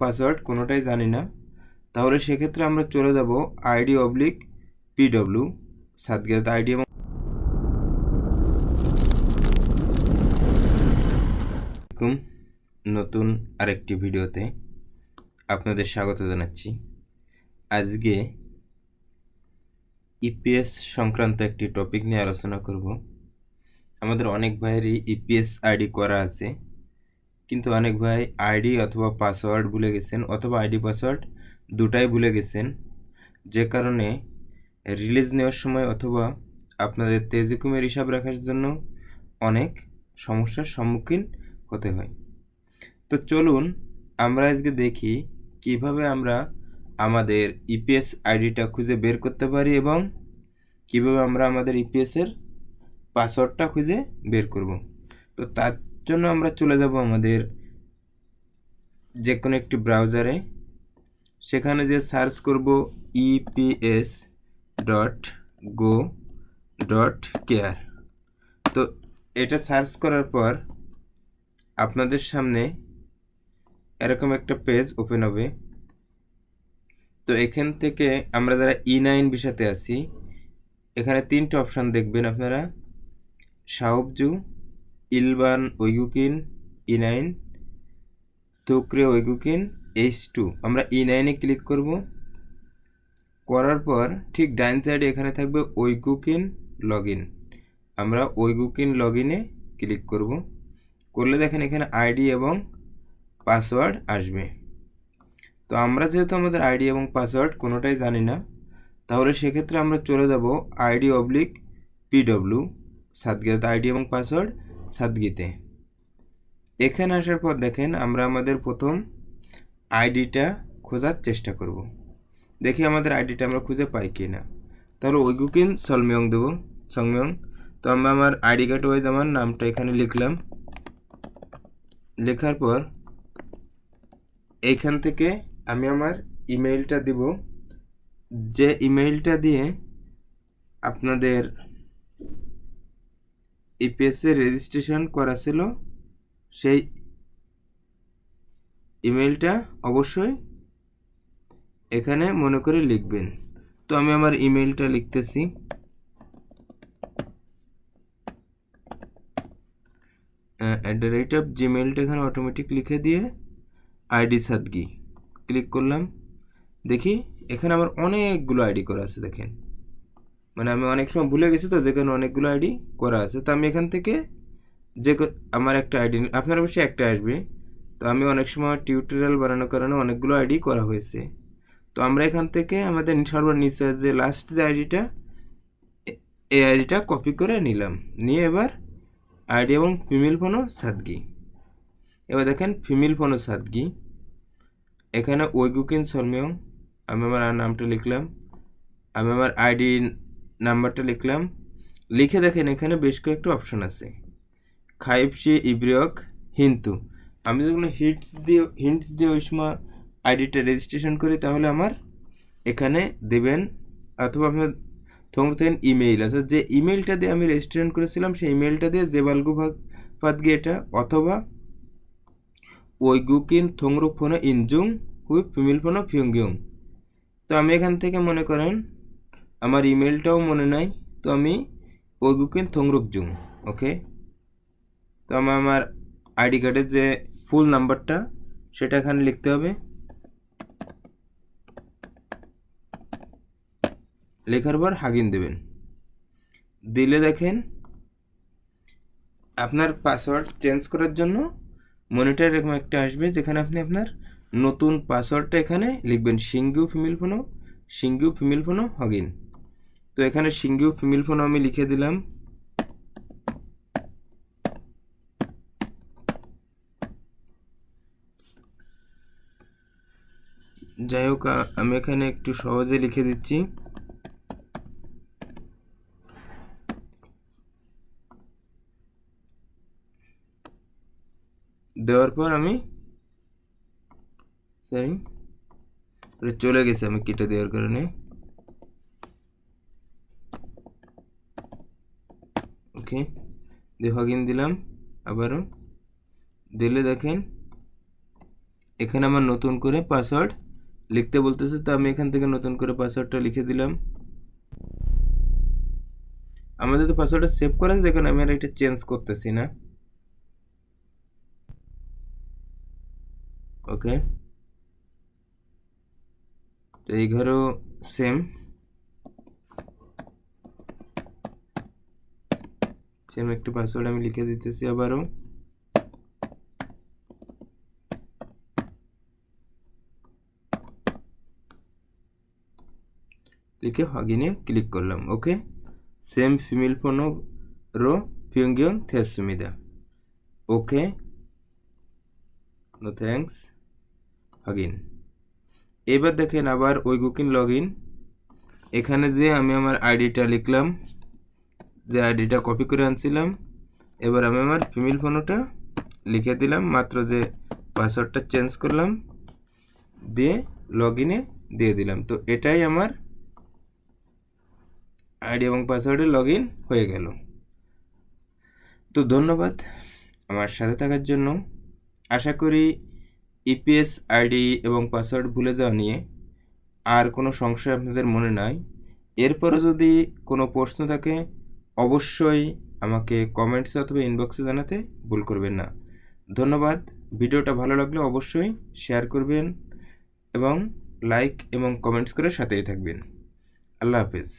Password কোনোটাই জানি না, তাহলে সেক্ষেত্রে আমরা চলে যাব ID/PW সাদগাত আইডি এবং নতুন আরেকটি ভিডিওতে আপনাদের স্বাগত জানাচ্ছি। আজকে ইপিএস সংক্রান্ত একটি টপিক নিয়ে আলোচনা করব। আমাদের অনেক ভাইয়েরই ইপিএস আইডি করা আছে, কিন্তু অনেক ভাই আইডি অথবা পাসওয়ার্ড ভুলে গেছেন, অথবা আইডি পাসওয়ার্ড দুটাই ভুলে গেছেন, যে কারণে রিলিজ নেওয়ার সময় অথবা আপনাদের তেজিকুমের হিসাব রাখার জন্য অনেক সমস্যার সম্মুখীন হতে হয়। তো চলুন আমরা আজকে দেখি কিভাবে আমরা আমাদের ইপিএস আইডিটা খুঁজে বের করতে পারি এবং কিভাবে আমরা আমাদের ইপিএসের পাসওয়ার্ডটা খুঁজে বের করব। তো তার জন্য আমরা চলে যাব আমাদের যে কোনো একটি ব্রাউজারে, সেখানে যে সার্চ করব eps.go.kr। তো এটা সার্চ করার পর আপনাদের সামনে এরকম একটা পেজ ওপেন হবে। তো এখান থেকে আমরা যারা E9 ভিসাতে আছি, এখানে তিনটে অপশান দেখবেন আপনারা, সাউবজু, ইলবান ওইগুকিন E9, তুকরে ওইগুকিন H2। আমরা E9-এ ক্লিক করব। করার পর ঠিক ডাইন সাইডে এখানে থাকবে ওইগুকিন লগ ইন। আমরা ওইগুকিন লগ ইনে ক্লিক করব। করলে দেখেন এখানে আইডি এবং পাসওয়ার্ড আসবে। তো আমরা যেহেতু আমাদের আইডি এবং পাসওয়ার্ড কোনোটাই জানি না, তাহলে সেক্ষেত্রে আমরা চলে যাব ID/PW সাদগাত আইডি এবং পাসওয়ার্ড সাদগিতে। এখানে আসার পর দেখেন আমরা আমাদের প্রথম আইডিটা খোঁজার চেষ্টা করব। দেখি আমাদের আইডিটা আমরা খুঁজে পাই কি না। তাহলে ওইগুকিন সলমিয়ং দেবো, সংমিয়ং। তো আমরা আমার আইডি কার্ড ওয়াইজ আমার নামটা এখানে লিখলাম। লেখার পর এইখান থেকে আমি আমার ইমেইলটা দিব, যে ইমেইলটা দিয়ে আপনাদের ইপিএসে রেজিস্ট্রেশন করা ছিল, সেই ইমেইলটা অবশ্যই এখানে মনে করে লিখবেন। তো আমি আমার ইমেইলটা লিখতেছি। @gmailটা এখানে অটোমেটিক লিখে দিয়ে আইডি সাদগি ক্লিক করলাম। দেখি এখানে আমার অনেকগুলো আইডি করা আছে। দেখেন, মানে আমি অনেক সময় ভুলে গেছি, তো যেখানে অনেকগুলো আইডি করা আছে। তো আমি এখান থেকে যে আমার একটা আইডি, আপনার অবশ্যই একটা আসবে। তো আমি অনেক সময় টিউটোরিয়াল বানানোর কারণে অনেকগুলো আইডি করা হয়েছে। তো আমরা এখান থেকে আমাদের সর্বনিচে যে লাস্ট যে আইডিটা, এই আইডিটা কপি করে নিলাম। নিয়ে এবার আইডি এবং ফিমেল ফোনও সাদগি। এবার দেখেন ফিমেল ফোনও সাদগি, এখানে ওইগুকিন সলমিয়ং, আমি আমার নামটা লিখলাম, আমি আমার আইডি নাম্বারটা লিখলাম। লিখে দেখেন এখানে বেশ কয়েকটা অপশন আছে, খাইপসি ইব্রিয়ক হিন্তু। আমি যখন হিন্টস দিয়ে ওই সময় আইডিটা রেজিস্ট্রেশন করি, তাহলে আমার এখানে দেবেন, অথবা আপনার থোংরু থেকে ইমেইল, অর্থাৎ যে ইমেইলটা দিয়ে আমি রেজিস্ট্রেশন করেছিলাম সেই ইমেইলটা দিয়ে জেবালগু ফাদগি এটা, অথবা ওইগুকিন থোংরু ফোনো ইনজুং হুই ফিমেল ফোনো ফিউংগিউং। তো আমি এখান থেকে মনে করেন আমার ইমেলটাও মনে নাই, তো আমি ওইগুকিন থোংরুকজুং, ওকে। তো আমার আইডি কার্ডের যে ফুল নাম্বারটা সেটা এখানে লিখতে হবে। লেখার পর হাগিন দেবেন। দিলে দেখেন আপনার পাসওয়ার্ড চেঞ্জ করার জন্য মনিটর এরকম একটা আসবে, যেখানে আপনি আপনার নতুন পাসওয়ার্ডটা এখানে লিখবেন, সিঙ্গু ফিমেল ফোনো হগিন। তো এখানে সিঙ্গু ফিমেল ফোনো আমি লিখে দিলাম। যাই হোক, আমি এখানে একটু সহজে লিখে দিচ্ছি। দেওয়ার পর আমি চলে গেছে, আমি কেটে দেওয়ার কারণে। ওকে, দিয়ে হগিন দিলাম। আবারও দিলে দেখেন এখানে আমার নতুন করে পাসওয়ার্ড লিখতে বলতেছে, তো আমি এখান থেকে নতুন করে পাসওয়ার্ডটা লিখে দিলাম। আমাদের তো পাসওয়ার্ডটা সেভ করা আছে, দেখুন আমি আর এটা চেঞ্জ করতেছি না। ওকে, তো এই ঘরেও সেম একটি পাসওয়ার্ড আমি লিখে দিতেছি আবারও। লিখে লগইনে ক্লিক করলাম। ওকে, সেম ফিমেল ফোনরো ফিউঙ্গিয়ন থেসমিদা। ওকে, নো থ্যাঙ্কস, লগইন। এবার দেখেন আবার ওই গুগল লগইন, এখানে যে আমি আমার আইডিটা লিখলাম, যে আইডিটা কপি করে আনছিলাম, এবার আমি আমার ফিমেল ফোনটা লিখে দিলাম, মাত্র যে পাসওয়ার্ডটা চেঞ্জ করলাম দিয়ে লগইনে দিয়ে দিলাম। তো এটাই আমার আইডি এবং পাসওয়ার্ডে লগইন হয়ে গেল। তো ধন্যবাদ আমার সাথে থাকার জন্য। আশা করি ইপিএস আইডি এবং পাসওয়ার্ড ভুলে যাওয়া নিয়ে আর কোনো সংশয় আপনাদের মনে নাই। এরপরও যদি কোনো প্রশ্ন থাকে অবশ্যই আমাকে কমেন্টসে অথবা ইনবক্সে জানাতে ভুল করবেন না। ধন্যবাদ। ভিডিওটা ভালো লাগলে অবশ্যই শেয়ার করবেন এবং লাইক এবং কমেন্টস করে সাথেই থাকবেন। আল্লাহ হাফেজ।